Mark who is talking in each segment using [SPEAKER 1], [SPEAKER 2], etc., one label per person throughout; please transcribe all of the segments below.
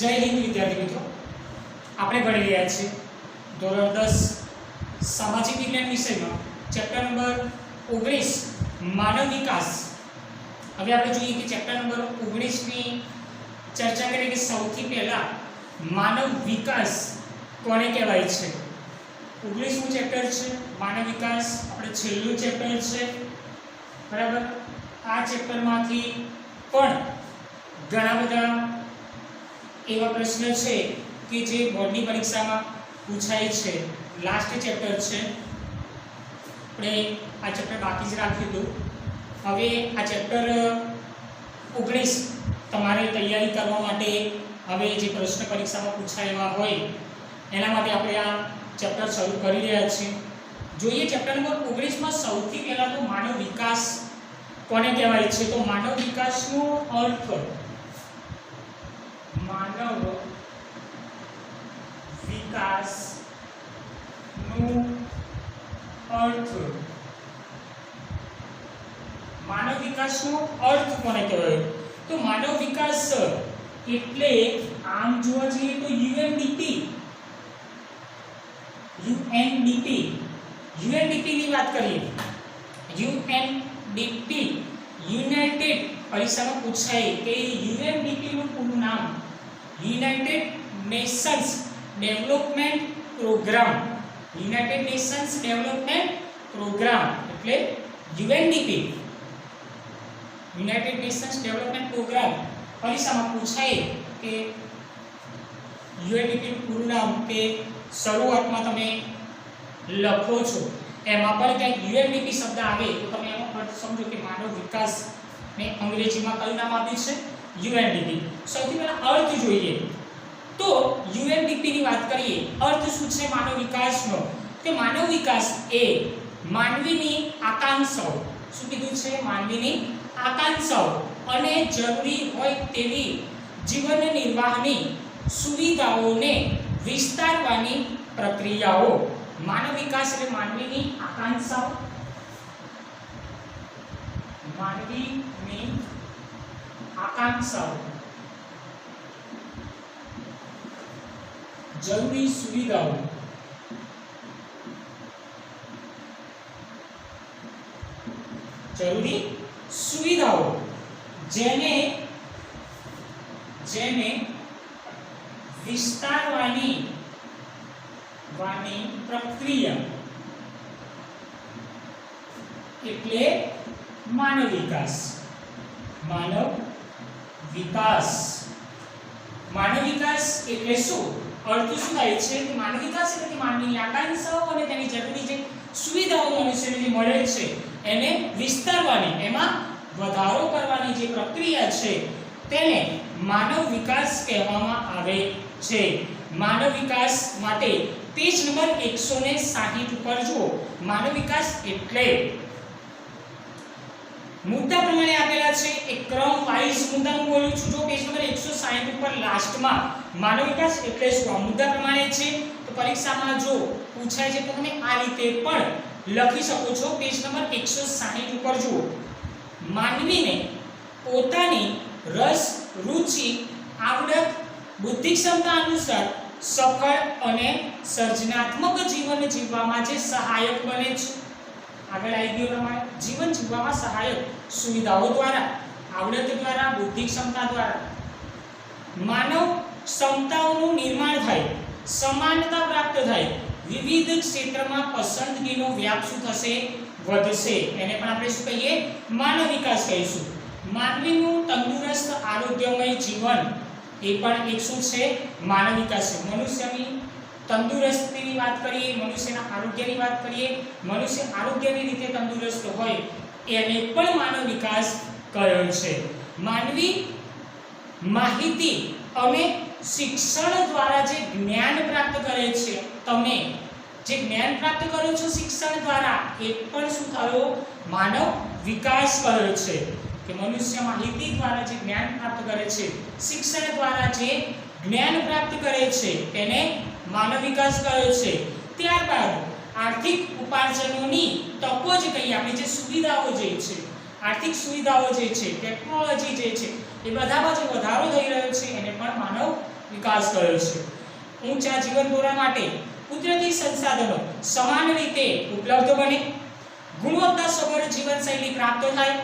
[SPEAKER 1] જય હિન્દ વિદ્યાર્થી મિત્રો, આપણે ભણી રહ્યા છીએ ધોરણ 10 સામાજિક વિજ્ઞાન વિષયમાં ચેપ્ટર નંબર 19 માનવ વિકાસ. હવે આપણે જોઈએ કે ચેપ્ટર નંબર 19 ની ચર્ચા કરીએ કે સૌથી પહેલા માનવ વિકાસ કોને કહેવાય છે. 19મું ચેપ્ટર છે માનવ વિકાસ, આપણે છેલ્લું ચેપ્ટર છે બરાબર. આ ચેપ્ટરમાંથી પણ ઘણા બધા એવા પ્રશ્ન છે કે જે બોર્ડની પરીક્ષામાં પૂછાય છે. લાસ્ટ ચેપ્ટર છે, આપણે આ ચેપ્ટર બાકી જ રાખ્યું હતું. હવે આ ચેપ્ટર 19 તમારે તૈયારી કરવા માટે હવે જે પ્રશ્ન પરીક્ષામાં પૂછાયેલા હોય એના માટે આપણે આ ચેપ્ટર શરૂ કરી રહ્યા છીએ. જોઈએ ચેપ્ટર નંબર 19માં સૌથી પહેલા તો માનવ વિકાસ કોને કહેવાય છે. તો માનવ વિકાસનો અર્થ, માનવ વિકાસનું અર્થ, માનવ વિકાસનો અર્થ કોને કહેવાય. તો માનવ વિકાસ એટલે આમ જોવા જઈએ તો UNDP ની વાત કરીએ. UNDP યુનાઇટેડ, પરીક્ષામાં પૂછાય કે UNDP નું પૂરું નામ United Nations Development Programme. United Nations Development Programme એટલે UNDP, United Nations Development Programme. પરીક્ષામાં પૂછાય કે UNDP નું પૂરું નામ કે શરૂઆતમાં તમે લખો છો એમાં પણ ક્યાંક UNDP શબ્દ આવે તો તમે એનો અર્થ સમજો કે માનવ વિકાસ ને અંગ્રેજીમાં કયું નામ આપ્યું છે, UNDP. સૌથી પહેલા અર્થ જોઈએ તો UNDP ની વાત કરીએ. અર્થ શું છે માનવ વિકાસનો? કે માનવ વિકાસ એ માનવીની આકાંક્ષાઓ, શું કીધું છે, માનવીની આકાંક્ષાઓ અને જરૂરી હોય તેવી જીવન નિર્વાહની સુવિધાઓને વિસ્તારવાની પ્રક્રિયાઓ. માનવ વિકાસ એટલે માનવીની આકાંક્ષાઓ, માનવીની આકાંક્ષાઓ, જરૂરી સુવિધાઓ, જરૂરી સુવિધાઓ જેને વિસ્તારવાની પ્રક્રિયા એટલે માનવ વિકાસ. માનવ વિકાસ, માનવ વિકાસ એટલે શું? અર્થ શું થાય છે કે માનવ વિકાસ એટલે કે માનવીની આકાંક્ષાઓ અને તેની જરૂરી જે સુવિધાઓ મનુષ્યને જે મળે છે એને વિસ્તારવાની, એમાં વધારો કરવાની જે પ્રક્રિયા છે તેને માનવ વિકાસ કહેવામાં આવે છે. માનવ વિકાસ માટે પેજ નંબર 160 ઉપર જુઓ. માનવ વિકાસ એટલે મુદ્દા પ્રમાણે આપેલા છે, એક ક્રમ વાઇઝ મુદ્દા હું બોલું છું. જો પેજ નંબર 160 ઉપર લાસ્ટમાં માનવ વિકાસ એટલે શું આ મુદ્દા પ્રમાણે છે તો પરીક્ષામાં જો પૂછાય છે તો તમે આ રીતે પણ લખી શકો છો. પેજ નંબર 160 ઉપર જુઓ. માનવીને પોતાની રસ, રુચિ, આવડત, બુદ્ધિ ક્ષમતા અનુસાર સફળ અને સર્જનાત્મક જીવન જીવવામાં જે સહાયક બને છે. આગળ આવી ગયો પ્રમાણે જીવન જીવવામાં સહાયક સુવિધાઓ દ્વારા, આવડત દ્વારા, બુદ્ધિ ક્ષમતા દ્વારા માનવ ક્ષમતાઓનું નિર્માણ થાય, સમાનતા પ્રાપ્ત થાય, વિવિધ ક્ષેત્રમાં પસંદગીનો વ્યાપ શું થશે, વધશે. એને પણ આપણે શું કહીએ, માનવ વિકાસ કહીશું. માનવીનું તંદુરસ્ત આરોગ્યમય જીવન એ પણ એક શું છે, માનવ વિકાસ છે. મનુષ્યની તંદુરસ્તીની વાત કરીએ, મનુષ્યના આરોગ્યની વાત કરીએ, મનુષ્ય આરોગ્યની રીતે તંદુરસ્ત હોય એને પણ માનવ વિકાસ કહ્યો છે. માનવી માહિતી અને શિક્ષણ દ્વારા જે જ્ઞાન પ્રાપ્ત કરે છે, તમે જે જ્ઞાન પ્રાપ્ત કરો છો શિક્ષણ દ્વારા, એ પણ શું થયો, માનવ વિકાસ કહ્યો છે. કે મનુષ્ય માહિતી દ્વારા જે જ્ઞાન પ્રાપ્ત કરે છે, શિક્ષણ દ્વારા જે જ્ઞાન પ્રાપ્ત કરે છે તેને માનવ વિકાસ કહ્યો છે. ત્યારબાદ આર્થિક ઉપાર્જનોની તકો જ કહીએ આપણે, જે સુવિધાઓ જે છે, આર્થિક સુવિધાઓ જે છે, ટેકનોલોજી જે છે, એ બધામાં જે વધારો થઈ રહ્યો છે એને પણ માનવ વિકાસ કર્યો છે. ઊંચા જીવન ધોરણ માટે કુદરતી સંસાધનો સમાન રીતે ઉપલબ્ધ બને, ગુણવત્તાસભર જીવનશૈલી પ્રાપ્ત થાય,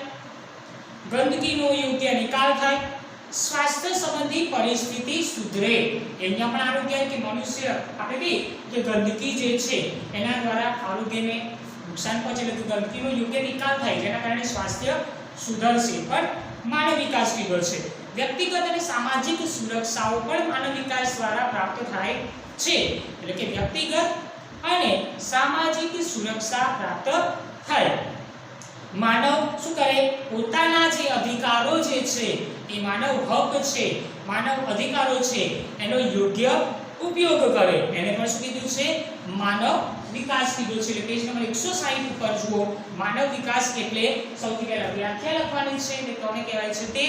[SPEAKER 1] ગંદકીનો યોગ્ય નિકાલ થાય, સ્વાસ્થ્ય સંબંધી પરિસ્થિતિ સુધરે. અહીંયા પણ આરોગ્ય કે મનુષ્ય આપણે કે ગંદકી જે છે એના દ્વારા આરોગ્યને નુકસાન પહોંચે, એટલે ગંદકીનો યોગ્ય નિકાલ થાય જેના કારણે સ્વાસ્થ્ય સુધરશે. પણ માનવ વિકાસ કીધો છે. વ્યક્તિગત અને સામાજિક સુરક્ષાઓ પણ માનવ વિકાસ દ્વારા પ્રાપ્ત થાય છે. એટલે કે વ્યક્તિગત અને સામાજિક સુરક્ષા પ્રાપ્ત થાય. માનવ શું કરે? પોતાના જે અધિકારો જે છે એ માનવ હક છે, માનવ અધિકારો છે એનો યોગ્ય ઉપયોગ કરે. એને પણ શું કીધું છે? માનવ વિકાસ કીધું છે. એટલે પેજ નંબર 160 ઉપર જુઓ. માનવ વિકાસ એટલે સૌથી પહેલા વ્યાખ્યા લખવાની છે એટલે કોને કહેવાય છે તે.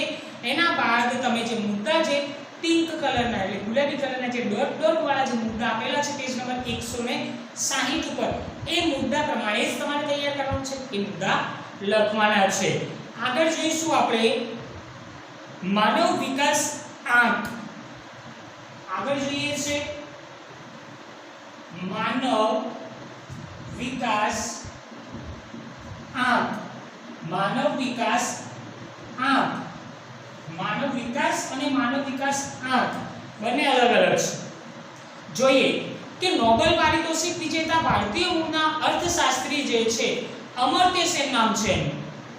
[SPEAKER 1] એના બાદ તમે જે મુદ્દા જે પિંક કલરના એટલે ગુલાબી કલરના જે ડોટ ડોટ વાળા જે મુદ્દા આપેલા છે પેજ નંબર 160 ઉપર એ મુદ્દા પ્રમાણે જ તમારે તૈયાર કરવાનું છે. એ મુદ્દા લખવાના છે. આગળ જોઈશું આપણે માનવ વિકાસ આંક. આગળ જોઈએ છે માનવ વિકાસ આંક. માનવ વિકાસ આંક. માનવ વિકાસ અને માનવ વિકાસ આંક બંને અલગ અલગ છે. જોઈએ કે નોબેલ પારિતોષિક વિજેતા ભારતીય મૂળના અર્થશાસ્ત્રી જે છે અમર્ત્ય સેન નામ છે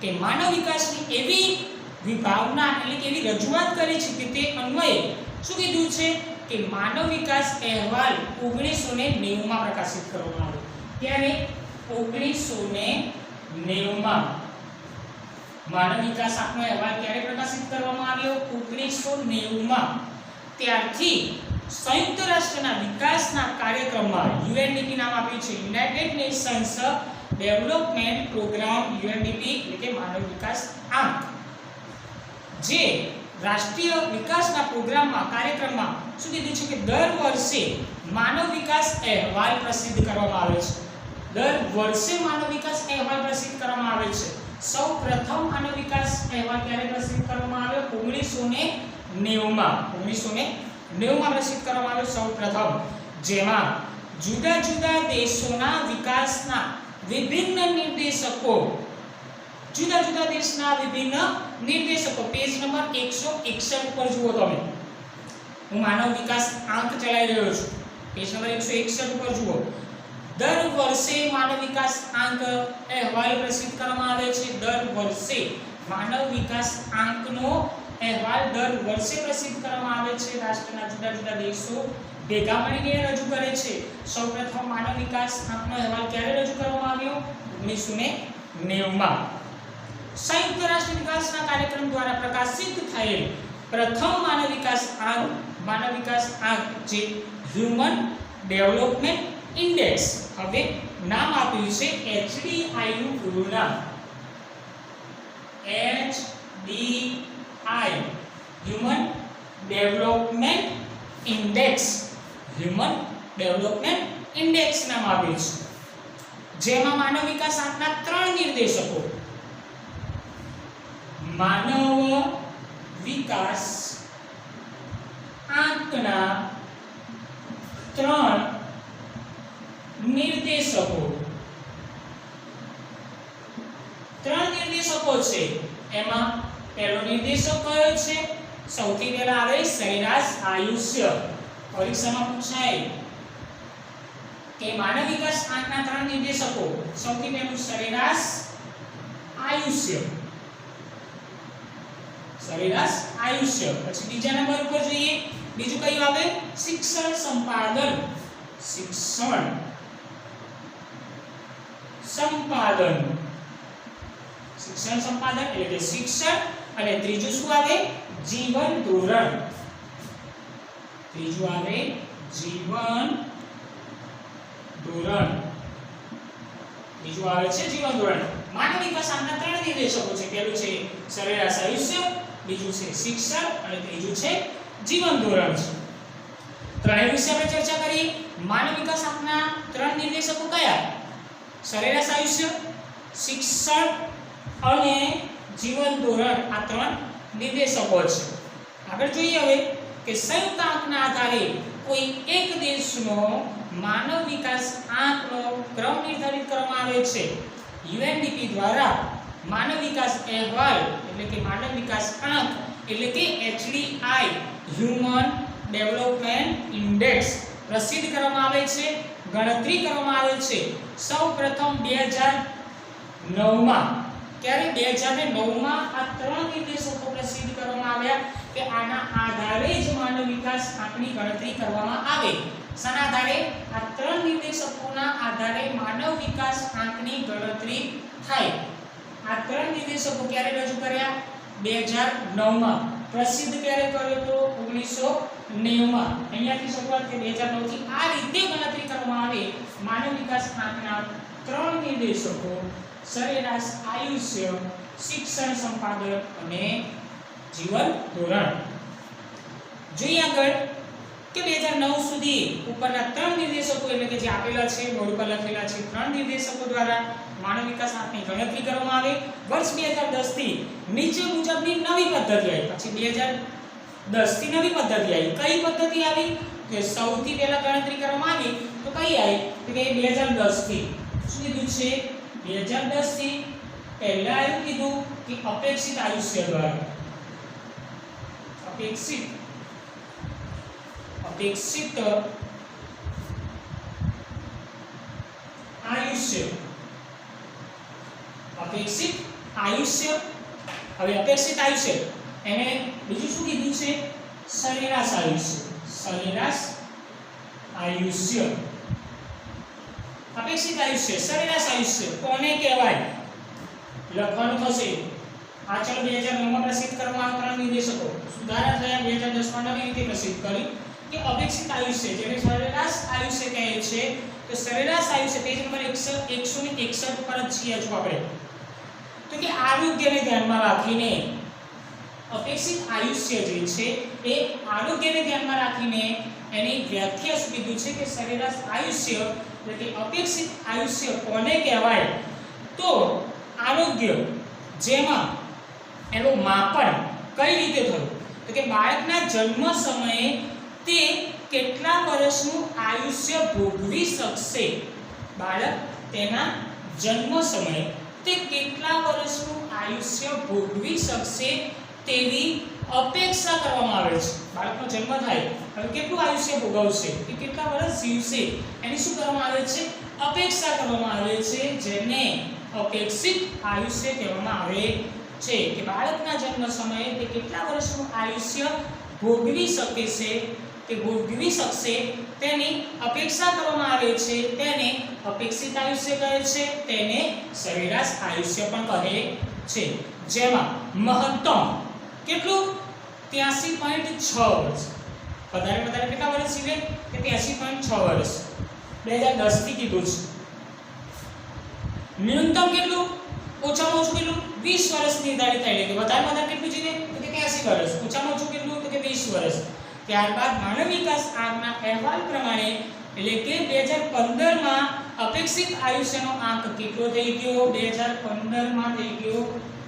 [SPEAKER 1] કે માનવ વિકાસની એવી વિભાવના એટલે કે એવી રજૂઆત કરી છે કે તે અન્વયે શું કીધું છે કે માનવ વિકાસ અહેવાલ 1990 માં પ્રકાશિત કરવામાં આવ્યો. ત્યારે 1990 માં માનવ વિકાસ આંકનો અહેવાલ ક્યારે પ્રકાશિત કરવામાં આવ્યો? 1990 માં. ત્યારથી સંયુક્ત રાષ્ટ્રના વિકાસના કાર્યક્રમમાં UNDP નામ આપ્યું છે, United Nations Development Programme UNDP એટલે કે માનવ વિકાસ આંક, જે રાષ્ટ્રીય વિકાસના પ્રોગ્રામમાં કાર્યક્રમમાં શું કીધું છે કે દર વર્ષે માનવ વિકાસ અહેવાલ પ્રસિદ્ધ કરવામાં આવે છે. દર વર્ષે માનવ વિકાસ અહેવાલ પ્રસિદ્ધ કરવામાં આવે છે. સૌ પ્રથમ માનવ વિકાસ અહેવાલ ક્યારે પ્રસિદ્ધ કરવામાં આવ્યો? 1990 માં. 1990 માં પ્રસિદ્ધ કરવામાં આવ્યો સૌ પ્રથમ, જેમાં જુદા જુદા દેશોના વિકાસના વિભિન્ન નિર્દેશકો, જુદા જુદા દેશના વિભિન્ન નિર્દેશકો પેજ નંબર 161 ઉપર જુઓ તમે. હું માનવ વિકાસ આંક ચલાવી રહ્યો છું. પેજ નંબર 161 ઉપર જુઓ. દર વર્ષે માનવ વિકાસ આંક અહેવાલ પ્રસિદ્ધ કરવામાં આવે છે. દર વર્ષે માનવ વિકાસ આંકનો અહેવાલ દર વર્ષે પ્રસિદ્ધ કરવામાં આવે છે. રાષ્ટ્રના જુદા જુદા દેશો ભેગા મળીને રજૂ કરે છે. સૌપ્રથમ માનવ વિકાસ આંકનો અહેવાલ ક્યારે રજૂ કરવામાં આવ્યો? 1990 માં. સંયુક્ત રાષ્ટ્ર વિકાસના કાર્યક્રમ દ્વારા પ્રકાશિત થયેલ પ્રથમ માનવ વિકાસ આંક જે હ્યુમન ડેવલપમેન્ટ ઇન્ડેક્સ, હવે નામ આપ્યું છે HDI નું પૂરું નામ HDI, human development index. Human development index નામ આપ્યું છે, જેમાં માનવ વિકાસ આંકના 3 નિર્દેશકો, માનવ વિકાસ આંકના 3 નિર્દેશકો છે. એમાં પહેલો નિર્દેશક કયો છે? સૌથી પહેલા આવે સરેરાશ આયુષ્ય. પરીક્ષામાં પૂછાય કે માનવ વિકાસ આંકના 3 નિર્દેશકો. સૌથી પહેલું સરેરાશ આયુષ્ય. સરેરાશ આયુષ્ય. પછી બીજા નંબર ઉપર જોઈએ, બીજું કયું આવે? શિક્ષણ સંપાદન. શિક્ષણ સંપાદન. શિક્ષણ સંપાદન એટલે કે શિક્ષણ. અને ત્રીજું શું આવે? જીવન ધોરણ. ત્રીજું આવે જીવન ધોરણ. ત્રીજું આવે છે જીવન ધોરણ. માનવ વિકાસ આંકના 3 નિર્દેશકો છે. પહેલું છે સરેરાશ આયુષ્ય, બીજું છે શિક્ષણ અને ત્રીજું છે જીવન ધોરણ છે. ત્રણેય વિશે આપણે ચર્ચા કરી. માનવ વિકાસ આંકના 3 નિર્દેશકો કયા? સરેરાશ આયુષ્ય, શિક્ષણ અને જીવન ધોરણ. આ 3 નિર્દેશકો છે. આગળ જોઈએ હવે કે સંયુક્ત આંકના આધારે કોઈ એક દેશનો માનવ વિકાસ આંકનો ક્રમ નિર્ધારિત કરવામાં આવે છે. યુએનડીપી દ્વારા માનવ વિકાસ અહેવાલ એટલે કે માનવ વિકાસ આંક એટલે કે HDI હ્યુમન ડેવલપમેન્ટ ઇન્ડેક્સ પ્રસિદ્ધ કરવામાં આવે છે, ગણતરી કરવામાં આવે છે સૌપ્રથમ 2009 માં. ક્યારે? 2009 માં આ ત્રણ નિર્દેશકો પ્રસિદ્ધ કરવામાં આવ્યા કે આના આધારે જ માનવ વિકાસ આંકની ગણતરી કરવામાં આવે. શાના આધારે? આ ત્રણ નિર્દેશકોના આધારે માનવ વિકાસ આંકની ગણતરી થાય. આ ત્રણ નિર્દેશકો ક્યારે રજૂ કર્યા? 2009 માં. પ્રસિદ્ધ ક્યારે કર્યો તો? 1990 માં. અહીંયાથી શરૂઆત કે 2009 થી આ રીતે ગણતરી કરવામાં આવે માનવ વિકાસ આંકના ત્રણ નિર્દેશકો: સરેરાશ આયુષ્ય, શિક્ષણ સંપાદન અને જીવન ધોરણ. જોઈએ આગળ કે 2009 સુધી ઉપરના ત્રણ નિર્દેશકો એટલે કે જે આપેલા છે બોર્ડ પર લખેલા છે ત્રણ નિર્દેશકો દ્વારા માનવ વિકાસ આંકની ગણતરી કરવામાં આવે. વર્ષ 2010 થી નીચે મુજબની નવી પદ્ધતિ આવી. પછી 2010 થી નવી પદ્ધતિ આવી. કઈ પદ્ધતિ આવી? કે સૌથી પહેલા ગણતરી કરવામાં આવી તો કઈ આવી? તો કે 2010 થી શું કીધું છે? 2010 થી પહેલા એવું કીધું કે અપેક્ષિત આયુષ્ય દ્વારા અપેક્ષિત આયુષ્ય. હવે અપેક્ષિત આયુષ્ય એને બીજું શું કીધું છે? સરેરાશ આયુષ્ય. અપેક્ષિત આયુષ્ય, સરેરાશ આયુષ્ય કોને કહેવાય? લખવાનું થશે. આ ચલો 2009 માં પ્રસિદ્ધ કરવામાં ત્રણ નિર્દેશકો સુધારા થયા. 2010 માં નવી રીતે પ્રસિદ્ધ કરી કે અપેક્ષિત આયુષ્ય જેને સરેરાશ આયુષ્ય કહે છે. તો સરેરાશ આયુષ્ય પેજ નંબર 161 પર જ છીએ જો આપણે. તો કે આરોગ્યને ધ્યાનમાં રાખીને અપેક્ષિત આયુષ્ય જે છે એ આરોગ્યને ધ્યાનમાં રાખીને એની વ્યાખ્યા શું કીધું છે કે સરેરાશ આયુષ્ય એટલે કે અપેક્ષિત આયુષ્ય કોને કહેવાય? તો આરોગ્ય જેમાં એનું માપન કઈ રીતે થયું? તો કે બાળકના જન્મ સમયે તે કેટલા વર્ષનું આયુષ્ય ભોગવી શકશે. બાળક તેના જન્મ સમયે તે કેટલા વર્ષનું આયુષ્ય ભોગવી શકશે તેવી અપેક્ષા કરવામાં આવે છે. બાળકનો જન્મ થાય હવે કેટલું આયુષ્ય ભોગવશે કે કેટલા વર્ષ જીવશે એની શું કરવામાં આવે છે? અપેક્ષા કરવામાં આવે છે, જેને અપેક્ષિત આયુષ્ય કહેવામાં આવે છે. કે બાળકના જન્મ સમયે તે કેટલા વર્ષનું આયુષ્ય ભોગવી શકશે તેની અપેક્ષા કરવામાં આવે છે. તેને અપેક્ષિત આયુષ્ય કહે છે, તેને સરેરાશ આયુષ્ય પણ કહે છે. જેમાં મહત્તમ કેટલું? 83.6 વર્ષ. વધારે કેટલા વર્ષ જીવે? કે 83.6 વર્ષ 2010 થી કીધું છે. ન્યૂનતમ કેટલું? ઓછામાં ઓછું કેટલું? 20 વર્ષ નિર્ધારિત થાય. એટલે કે વધારે કેટલું જીવે? તો કે 83 વર્ષ. ઓછામાં ઓછું કેટલું? તો કે 20 વર્ષ. ત્યારબાદ માનવ વિકાસ આંકના અહેવાલ પ્રમાણે એટલે કે 2015 માં અપેક્ષિત આયુષ્યનો આંક કેટલો થઈ ગયો? 2015 માં થઈ ગયો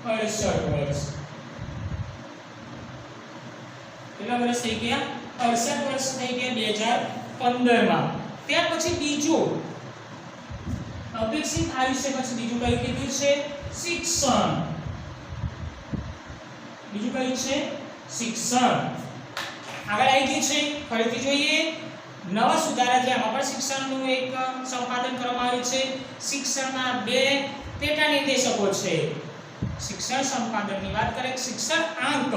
[SPEAKER 1] 68 વર્ષ. કેટલા વર્ષ થઈ ગયા? 68 વર્ષ થઈ ગયા 2015 માં. ત્યાર પછી બીજું અપેક્ષિત આયુષ્ય પછી બીજું કયું કીધું છે? શિક્ષણ. બીજું કયું છે? શિક્ષણ. આગળ આવી ગયું છે. ફરીથી જોઈએ. નવા સુધારા થયા. આમાં પણ શિક્ષણનું એક સંપાદન કરવામાં આવ્યું છે. શિક્ષણના બે પેટા નિર્દેશકો છે. શિક્ષણ સંપાદનની વાત કરીએ. શિક્ષણ આંક,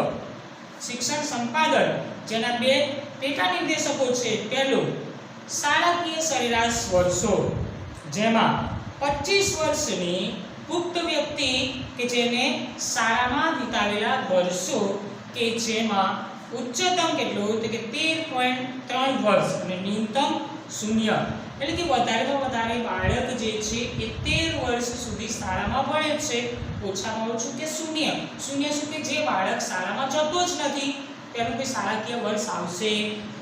[SPEAKER 1] શિક્ષણ સંપાદન જેના બે પેટા નિર્દેશકો છે. પહેલું શાળાકીય સરેરાશ વર્ષો, જેમાં 25 વર્ષની પુખ્ત વ્યક્તિ કે જેને શાળામાં વિતાવેલા વર્ષો કે જેમાં ઉચ્ચતમ કેટલું? તો કે 13.3 વર્ષ અને ન્યૂનતમ 0. એટલે કે વધારેમાં વધારે બાળક જે છે એ 13 વર્ષ સુધી શાળામાં ભણે છે. ઓછામાં ઓછું કે 0. શું કે જે બાળક શાળામાં જતો જ નથી તેનું કોઈ શાળાકીય વર્ષ આવશે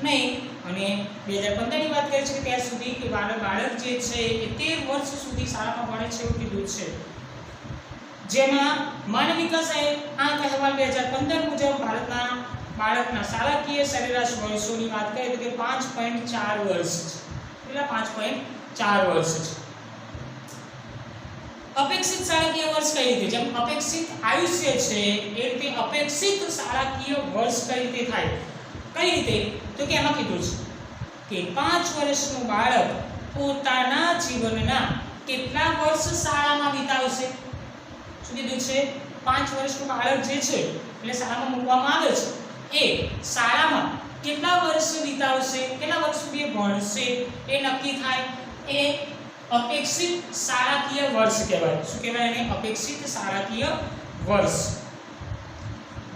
[SPEAKER 1] નહીં. અને 2015 ની વાત કરીએ છીએ કે ત્યાં સુધી કે બાળક જે છે એ 13 વર્ષ સુધી શાળામાં ભણે છે એવું કીધું છે. જેમાં માનવ વિકાસ આંક અહેવાલ 2015 મુજબ ભારતના બાળકના શાળાકીય સરેરાશ વર્ષોની વાત કરીએ તો કે 5.4 વર્ષ છે. કેટલા? 5.4 વર્ષ છે. અપેક્ષિત શાળાકીય વર્ષ કઈ રીતે? જેમ અપેક્ષિત આયુષ્ય છે એ રીતે અપેક્ષિત શાળાકીય વર્ષ કઈ રીતે થાય? કઈ રીતે? તો કે એમાં કીધું છે કે 5 વર્ષનું બાળક પોતાના જીવનના કેટલા વર્ષ શાળામાં વિતાવશે? શું કીધું છે? 5 વર્ષનું બાળક જે છે એટલે શાળામાં મૂકવામાં આવે છે એ શાળામાં કેટલા વર્ષ વિતાવશે, કેટલા વર્ષ સુધી એ ભણશે એ નક્કી થાય. એ અપેક્ષિત શાળાકીય વર્ષ કહેવાય. શું કહેવાય એને? અપેક્ષિત શાળાકીય વર્ષ.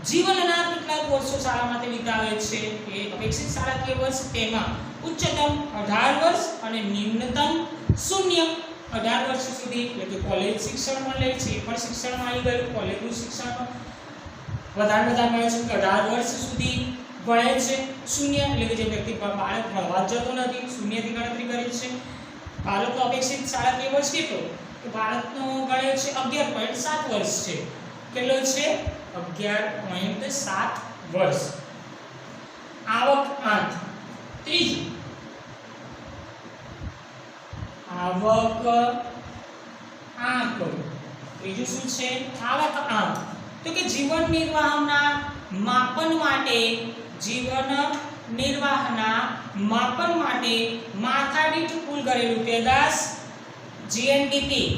[SPEAKER 1] જીવનના કેટલાક વર્ષો શાળામાં તે વિતાવે છે એ અપેક્ષિત શાળાકીય વર્ષ. તેમાં ઉચ્ચતમ 18 વર્ષ અને નિમ્નતમ 0. 18 વર્ષ સુધી એટલે કે કોલેજ શિક્ષણ મળે છે, એ પણ શિક્ષણમાં આવી ગયું. કોલેજનું શિક્ષણ વધારે મળે છે. 18 વર્ષ સુધી ભણે છે. 0 એટલે કે જે વ્યક્તિ બાળક ભણવા જતો નથી, 0 થી ગણતરી કરે છે. ભારતનો અપેક્ષિત શાળાકીય વર્ષ કેટલો? તો ભારતનો ગણ્યો છે 11.7 વર્ષ છે. કેટલો છે? 11.7 વર્ષ. આવક આંક. ત્રીજું આવક આંક. ત્રીજું શું છે? આવક આંક. તો કે જીવન નિર્વાહના માપન માટે માથાદીઠ કુલ ઘરેલું પેદાશ જીએનડીપી.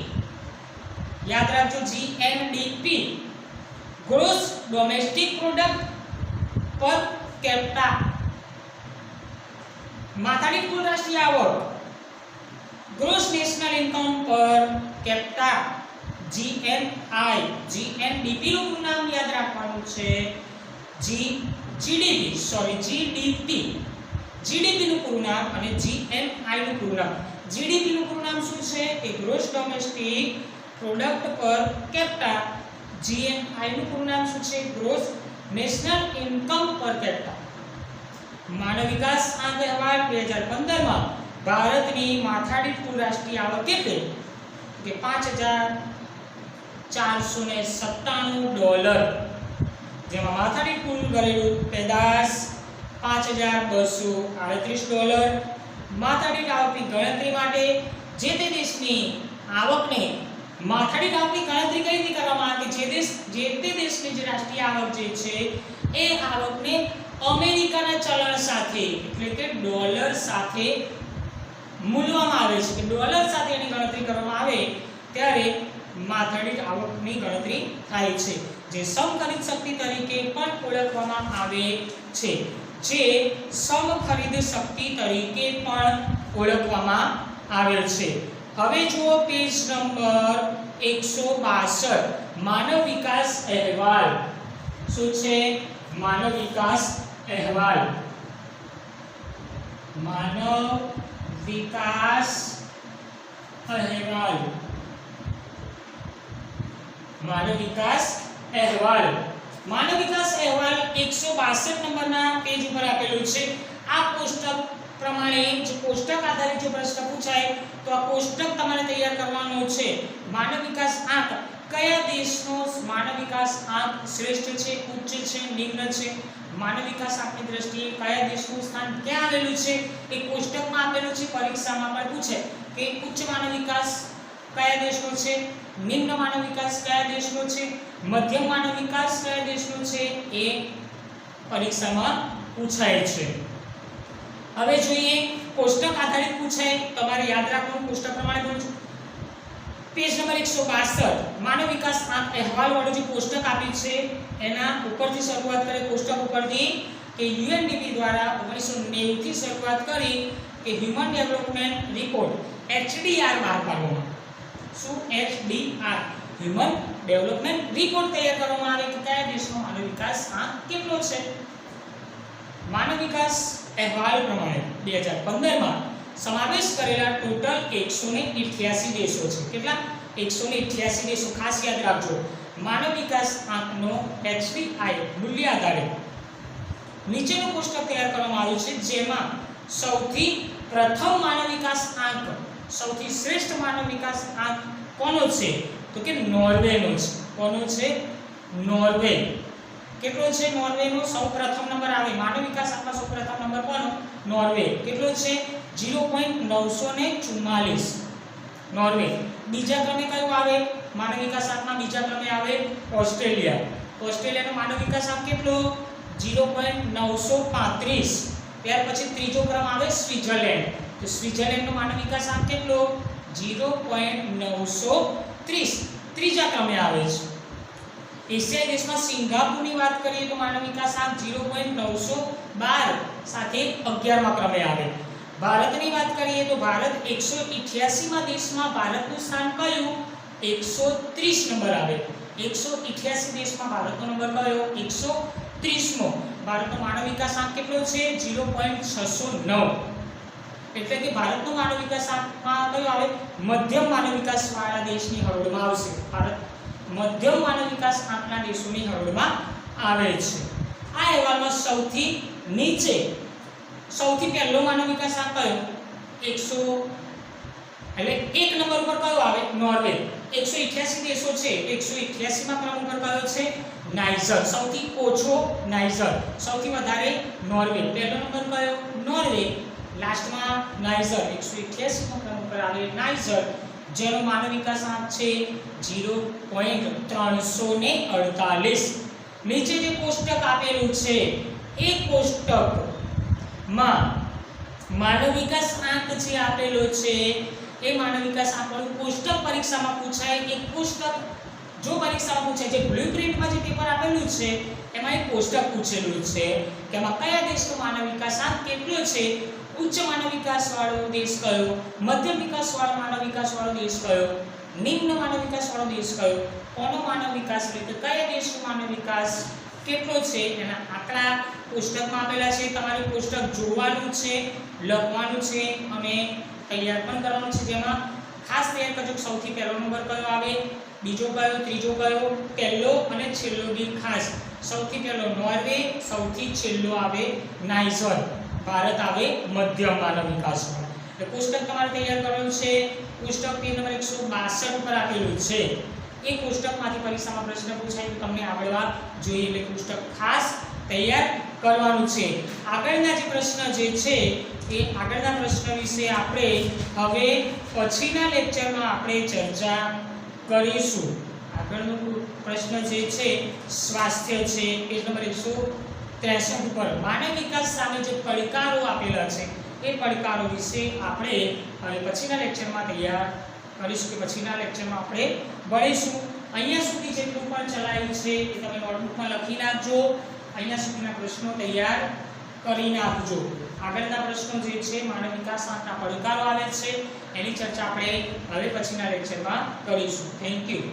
[SPEAKER 1] યાદ રાખજો GNDP gross domestic product per capita. માથાદીઠ કુલ રાષ્ટ્રીય આવક gross national income per capita GNDP નું પૂરું નામ યાદ રાખવાનું છે. જીડીપી નું પૂરું નામ અને જીએનઆઈ નું પૂરું નામ. જીડીપી નું પૂરું નામ શું છે? એ gross domestic product per capita. GNI નું પૂરું નામ શું છે? Gross national income per capita. માનવ વિકાસ આંક અહેવાલ 2015 માં ભારતની માથાદીઠ કુલ રાષ્ટ્રીય આવક કેટલી? કે $5,497, જેમાં માથાદીઠ કુલ ઘરેલું પેદાશ $5,238. માથાદીઠ આવકની ગણતરી માટે જે તે દેશની આવકને માથાદીઠ આવકની ગણતરી કઈ રીતે કરવામાં આવે? જે તે દેશની જે રાષ્ટ્રીય આવક જે છે એ આવકને અમેરિકાના ચલણ સાથે એટલે કે ડોલર સાથે મૂલવામાં આવે છે. કે ડોલર સાથે એની ગણતરી કરવામાં આવે ત્યારે માથાદીઠ આવકની ગણતરી થાય છે, જે સમખરીદ શક્તિ તરીકે પણ ઓળખવામાં આવે છે. જે સમખરીદ શક્તિ તરીકે પણ ઓળખવામાં આવે છે. હવે જુઓ પેજ નંબર 162 માનવ વિકાસ અહેવાલ. શું છે? માનવ વિકાસ અહેવાલ. માનવ વિકાસ અહેવાલ. માનવ વિકાસ અહેવાલ. માનવ વિકાસ અહેવાલ 162 નંબરના પેજ ઉપર આપેલું છે. આ કોષ્ટક પ્રમાણે જે કોષ્ટક આધારિત જો પ્રશ્ન પૂછાય તો આ કોષ્ટક તમારે તૈયાર કરવાનો છે. માનવ વિકાસ આંક કયા દેશનો માનવ વિકાસ આંક શ્રેષ્ઠ છે, ઉચ્ચ છે, નિમ્ન છે? માનવ વિકાસ આંકની દ્રષ્ટિએ કયા દેશનું સ્થાન ક્યાં આવેલું છે એ કોષ્ટકમાં આપેલું છે. પરીક્ષામાં પણ પૂછે કે ઉચ્ચ માનવ વિકાસ કયા દેશનો છે, નિમ્ન માનવ વિકાસ કયા દેશનો છે, મધ્યમ માનવ વિકાસ કયા દેશનો છે, એ પરીક્ષામાં પૂછાય છે. હવે જોઈએ કોષ્ટક આધારિત પૂછાય, તમારે યાદ રાખવાનું કોષ્ટક પ્રમાણે બોલું છું. પેજ નંબર 162 માનવ વિકાસ આંક અહેવાલ વાળું જે કોષ્ટક આપ્યું છે એના ઉપરથી શરૂઆત કરે. કોષ્ટક ઉપરથી કે યુએનડીપી દ્વારા 1990 થી શરૂઆત કરી કે હ્યુમન ડેવલપમેન્ટ રિપોર્ટ HDR બહાર પાડવામાં. શું? HDR હ્યુમન ડેવલપમેન્ટ રિપોર્ટ તૈયાર કરવામાં આવે કે કયા દેશનો માનવ વિકાસ આંક કેટલો છે. માનવ વિકાસ અહેવાલ પ્રમાણે 2015 માં સમાવેશ કરેલા ટોટલ 188 દેશો છે. કેટલા? 188 દેશો. ખાસ યાદ રાખજો માનવ વિકાસ આંકનો HDI મૂલ્ય આધારે નીચેનું કોષ્ટક તૈયાર કરવામાં આવ્યું છે, જેમાં સૌથી પ્રથમ માનવ વિકાસ આંક, સૌથી શ્રેષ્ઠ માનવ વિકાસ આંક કોનો છે? તો કે નોર્વેનો છે. કોનો છે? નોર્વે. કેટલો છે નોર્વેનો સૌપ્રથમ નંબર આવે માનવ વિકાસ આંકમાં સૌપ્રથમ નંબર કોનો નોર્વે કેટલો છે 0.944 નોર્વે બીજા ક્રમે કયો આવે માનવ વિકાસ આંકમાં બીજા ક્રમે આવે ઓસ્ટ્રેલિયાનો માનવ વિકાસ આંક કેટલો 0.935 ત્યાર પછી ત્રીજો ક્રમ આવે સ્વિટ્ઝરલેન્ડ તો સ્વિટ્ઝરલેન્ડનો માનવ વિકાસ આંક કેટલો 0.930 ત્રીજા ક્રમે આવે છે એશિયાઈ દેશમાં સિંગાપુરની વાત કરીએ તો માનવ વિકાસ આંક 0.912 સાથે 11મા ક્રમે આવે ભારતની વાત કરીએ તો ભારત 188મા દેશમાં ભારતનું સ્થાન કયું 130 નંબર આવે 188 દેશમાં ભારતનો નંબર કયો 130મો ભારતનો માનવ વિકાસ આંક કેટલો છે 0.609 એટલે કે ભારતનો માનવ વિકાસ આંકમાં કયો આવે મધ્યમ માનવ વિકાસ વાળા દેશની હરોળમાં આવશે ભારત મધ્યમ માનવ વિકાસ આંકના દેશોની હરોળમાં આવે છે આ અહેવાલમાં સૌથી નીચે સૌથી પહેલો માનવ વિકાસ આંક કયો 100 એટલે એક નંબર ઉપર કયો આવે નોર્વે 188 દેશો છે 188મા ક્રમ ઉપર કયો છે નાઇજર સૌથી ઓછો નાઇજર સૌથી વધારે નોર્વે પહેલો નંબર કયો નોર્વે લાસ્ટમાં નાઇજર 188મા ક્રમ ઉપર આવે નાઇજર જેનો માનવ વિકાસ આંક છે 0.348 નીચે જે કોષ્ટક આપેલું છે એ કોષ્ટકમાં માનવ વિકાસ આંક જે આપેલો છે એ માનવ વિકાસ આંકનું કોષ્ટક પરીક્ષામાં પૂછાય એક કોષ્ટક જો પરીક્ષામાં પૂછાય જે બ્લુપ્રિન્ટમાં જે પેપર આપેલું છે એમાં એક કોષ્ટક પૂછેલું છે કે એમાં કયા દેશનો માનવ વિકાસ આંક કેટલો છે ઉચ્ચ માનવ વિકાસ વાળો દેશ કયો મધ્યમ વિકાસ વાળો માનવ વિકાસ વાળો દેશ કયો નિમ્ન માનવ વિકાસ વાળો દેશ કયો કોનો માનવ વિકાસ એટલે કયા દેશનો માનવ વિકાસ કેટલો છે એના આંકડા કોષ્ટકમાં આપેલા છે તમારે કોષ્ટક જોવાનું છે લખવાનું છે અને તૈયાર પણ કરવાનું છે જેમાં ખાસ તૈયાર કરજો સૌથી પહેલો નંબર કયો આવે બીજો કયો ત્રીજો કયો પહેલો અને છેલ્લો બી ખાસ સૌથી પહેલો નોર્વે સૌથી છેલ્લો આવે નાઇજર ભારત આવે મધ્યમ માનવ વિકાસમાં એટલે કોષ્ટક તમારે તૈયાર કરવાનું છે કોષ્ટક પેજ નંબર 162 ઉપર આપેલું છે એ કોષ્ટકમાંથી પરીક્ષામાં પ્રશ્ન પૂછાય તો તમને આવડવા જોઈએ એટલે કોષ્ટક ખાસ તૈયાર કરવાનું છે આગળના જે પ્રશ્ન જે છે એ આગળના પ્રશ્ન વિશે આપણે હવે પછીના લેક્ચરમાં આપણે ચર્ચા કરીશું આગળનો પ્રશ્ન જે છે સ્વાસ્થ્ય છે પેજ નંબર 163 ઉપર માનવ વિકાસ સામે જે પડકારો આપેલા છે એ પડકારો વિશે આપણે હવે પછીના લેક્ચરમાં તૈયાર કરીશું કે પછીના લેક્ચરમાં આપણે ભણીશું અહીંયા સુધી જેટલું પણ ચલાવ્યું છે એ તમે નોટબુકમાં લખી નાખજો અહીંયા સુધીના પ્રશ્નો તૈયાર કરી નાખજો આગળના પ્રશ્નો જે છે માનવ વિકાસ આંકના પડકારો આવે છે એની ચર્ચા આપણે હવે પછીના લેક્ચરમાં કરીશું થેન્ક યુ